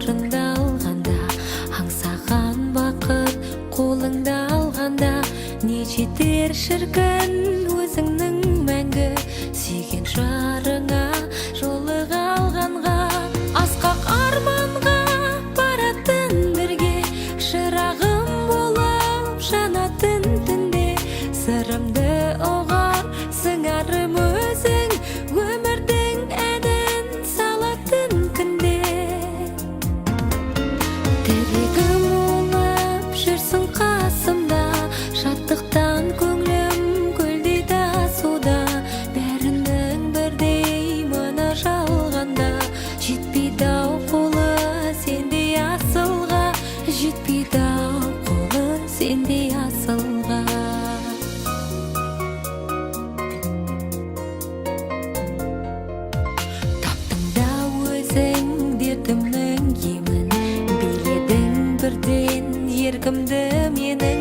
барыңды алғанда, аңсаған бақыт қолыңда алғанда, не жетер шіркін өзіңнің мәңгі сүйген жарыңа жолыға алғанға. Асқақ арманға баратын бірге, шырағым болып жанатын түнде, сырымды ұғар сыңарым өзің, өмірдің әнін салатын күнде. Тілегім болып жүрсің қасымда, шаттықтан көңілім көлдейді суда, бәрінің бірдей мына жалғанда, жетпейді-ау қолы сендей асылға, жетпейді-ау қолы сендей асылға. Таптың да өзің дертімнің емін, биледің бірден еркімді мені.